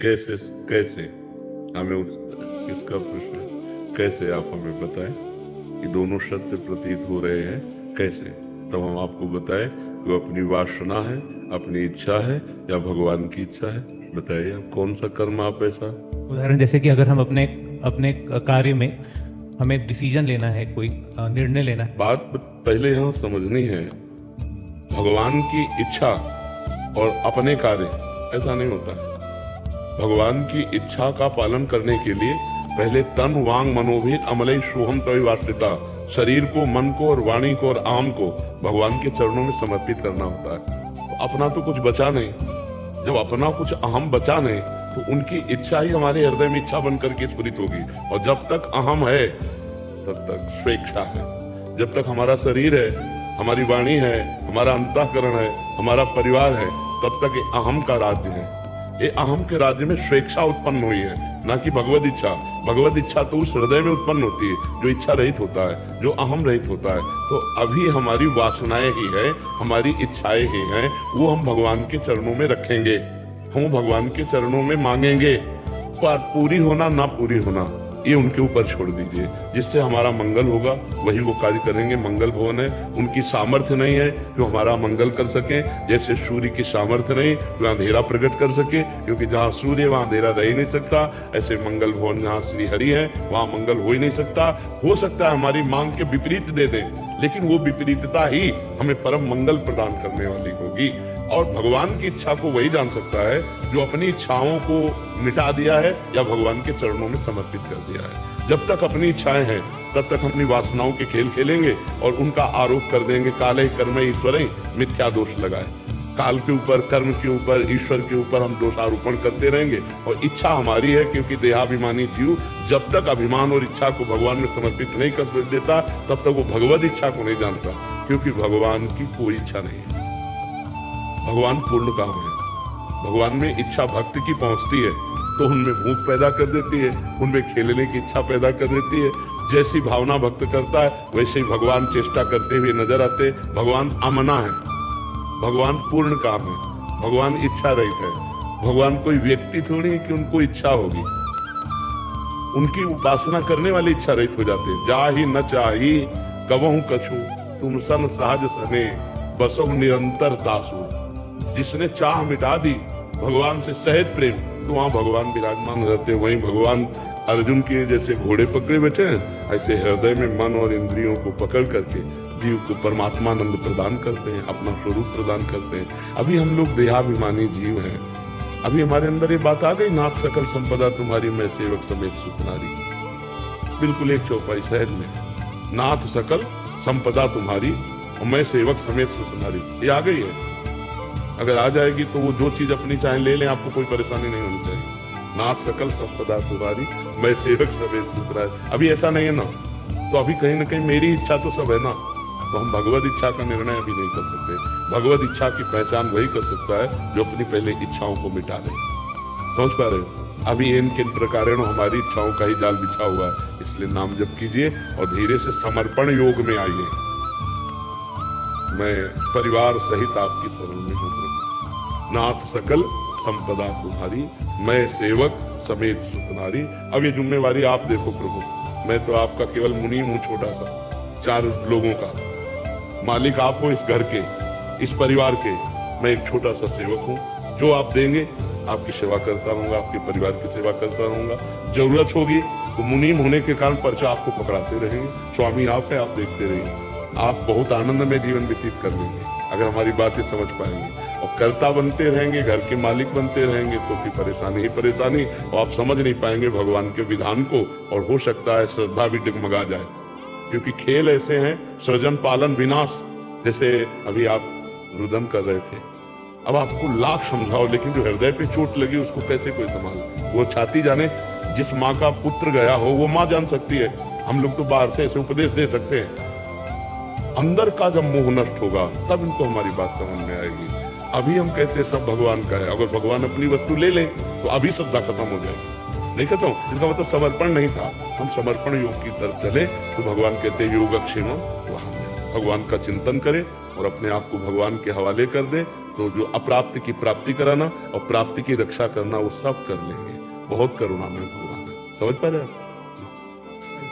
कैसे कैसे हमें इसका प्रश्न कैसे आप हमें बताएं कि दोनों सत्य प्रतीत हो रहे हैं कैसे, तब हम आपको बताएं कि वो अपनी वासना है, अपनी इच्छा है या भगवान की इच्छा है। बताइए आप कौन सा कर्म आप ऐसा। उदाहरण जैसे कि अगर हम अपने अपने कार्य में हमें डिसीजन लेना है, कोई निर्णय लेना है। बात पहले यहाँ समझनी है, भगवान की इच्छा और अपने कार्य ऐसा नहीं होता है। भगवान की इच्छा का पालन करने के लिए पहले तन वांग मनोभीत अमलई सोहम तभी वास्तिता, शरीर को, मन को और वाणी को और आम को भगवान के चरणों में समर्पित करना होता है। तो अपना तो कुछ बचा नहीं, जब अपना कुछ अहम बचा नहीं तो उनकी इच्छा ही हमारे हृदय में इच्छा बनकर के स्फुरित होगी। और जब तक अहम है तब तक स्वेच्छा है। जब तक हमारा शरीर है, हमारी वाणी है, हमारा अंतःकरण है, हमारा परिवार है, तब तक ये अहम का राज्य है। ये अहम के राज्य में स्वेच्छा उत्पन्न हुई है, ना कि भगवद इच्छा। भगवद इच्छा तो उस हृदय में उत्पन्न होती है जो इच्छा रहित होता है, जो अहम रहित होता है। तो अभी हमारी वासनाएं ही है, हमारी इच्छाएं ही हैं, वो हम भगवान के चरणों में रखेंगे, हम भगवान के चरणों में मांगेंगे। पर पूरी होना ना पूरी होना ये उनके ऊपर छोड़ दीजिए। जिससे हमारा मंगल होगा वही वो कार्य करेंगे। मंगल भवन है, उनकी सामर्थ्य नहीं है कि हमारा मंगल कर सके। जैसे सूर्य की सामर्थ्य नहीं कि अंधेरा प्रकट कर सके, क्योंकि जहाँ सूर्य वहाँ अंधेरा रह ही नहीं सकता। ऐसे मंगल भवन जहाँ श्री हरि है वहाँ मंगल हो ही नहीं सकता। हो सकता है हमारी मांग के विपरीत दे दें, लेकिन वो विपरीतता ही हमें परम मंगल प्रदान करने वाली होगी। और भगवान की इच्छा को वही जान सकता है जो अपनी इच्छाओं को मिटा दिया है या भगवान के चरणों में समर्पित कर दिया है। जब तक अपनी इच्छाएं हैं तब तक अपनी वासनाओं के खेल खेलेंगे और उनका आरोप कर देंगे। काले कर्म ईश्वर मिथ्या दोष लगाए। काल के ऊपर, कर्म के ऊपर, ईश्वर के ऊपर हम दोषारोपण करते रहेंगे। और इच्छा हमारी है, क्योंकि देहाभिमानी जीव जब तक अभिमान और इच्छा को भगवान में समर्पित नहीं कर देता तब तक वो भगवद इच्छा को नहीं जानता, क्योंकि भगवान की कोई इच्छा नहीं है। भगवान पूर्ण काम है। भगवान में इच्छा भक्ति की पहुंचती है तो उनमें भूख पैदा कर देती है, उनमें खेलने की इच्छा पैदा कर देती है। जैसी भावना भक्त करता है वैसे ही भगवान चेष्टा करते हुए नजर आते। भगवान अमना है, भगवान पूर्ण काम है, भगवान इच्छा रहित है। भगवान कोई व्यक्ति थोड़ी है कि उनको इच्छा होगी। उनकी उपासना करने वाली इच्छा रहित हो जाते हैं। जा ही न चाही कबहू कछु, तुम सन सहज सने बसो निरंतर तासु। जिसने चाह मिटा दी भगवान से सहज प्रेम, तो वहां भगवान विराजमान रहते। वहीं भगवान अर्जुन के जैसे घोड़े पकड़े बैठे हैं, ऐसे हृदय में मन और इंद्रियों को पकड़ करके जीव को परमात्मानंद प्रदान करते हैं, अपना स्वरूप प्रदान करते हैं। अभी हम लोग देहाभिमानी जीव हैं। अभी हमारे अंदर ये बात आ गई, नाथ सकल संपदा तुम्हारी मैं सेवक समेत सुख नारी। बिल्कुल एक चौपाई सहज में, नाथ सकल संपदा तुम्हारी और मैं सेवक समेत सुख नारी, ये आ गई है। अगर आ जाएगी तो वो जो चीज अपनी चाहे ले लें, आपको कोई परेशानी नहीं होनी चाहिए। नाथ सकल संपदा तुम्हारी मैं सेवक समेत सुख नारी। अभी ऐसा नहीं है ना, तो अभी कहीं ना कहीं मेरी इच्छा तो सब है ना, तो हम भगवद इच्छा का निर्णय अभी नहीं कर सकते। भगवद इच्छा की पहचान वही कर सकता है जो अपनी पहले इच्छाओं को मिटा दे। समझ पा रहे हो? अभी इन किन प्रकारों हमारी इच्छाओं का ही जाल बिछा हुआ है। इसलिए नाम जप कीजिए और धीरे से समर्पण योग में आइए। मैं परिवार सहित आपकी शरण में हूँ प्रभु। नाथ सकल संपदा तुम्हारी मैं सेवक समेत सुख नारी। अब ये जिम्मेवारी आप देखो प्रभु, मैं तो आपका केवल मुनि हूँ, छोटा सा, 4 लोगों का मालिक आप हो, इस घर के, इस परिवार के। मैं एक छोटा सा सेवक हूँ। जो आप देंगे आपकी सेवा करता रहूंगा, आपके परिवार की सेवा करता रहूंगा। जरूरत होगी तो मुनीम होने के कारण पर्चा आपको पकड़ाते रहेंगे। स्वामी आप है, आप देखते रहिए। आप बहुत आनंद में जीवन व्यतीत कर लेंगे अगर हमारी बातें समझ पाएंगे। और कर्ता बनते रहेंगे, घर के मालिक बनते रहेंगे तो फिर परेशानी ही परेशानी, और आप समझ नहीं पाएंगे भगवान के विधान को। और हो सकता है श्रद्धा भी डगमगा जाए, क्योंकि खेल ऐसे हैं, सृजन पालन विनाश। जैसे अभी आप रुदन कर रहे थे, अब आपको लाख समझाओ, लेकिन जो हृदय पे चोट लगी उसको कैसे कोई संभाले। वो छाती जाने, जिस माँ का पुत्र गया हो वो माँ जान सकती है। हम लोग तो बाहर से ऐसे उपदेश दे सकते हैं। अंदर का जब मोह नष्ट होगा तब इनको हमारी बात समझ में आएगी। अभी हम कहते हैं सब भगवान का है, अगर भगवान अपनी वस्तु ले ले तो अभी श्रद्धा खत्म हो जाएगी। नहीं कहता हूँ, इसका मतलब समर्पण नहीं था। हम समर्पण योग की तरफ चले तो भगवान कहते योगक्षेम वहां भगवान का चिंतन करें और अपने आप को भगवान के हवाले कर दे, तो जो अप्राप्ति की प्राप्ति कराना और प्राप्ति की रक्षा करना वो सब कर लेंगे। बहुत करुणामय भगवान है। समझ पा रहे हैं आप?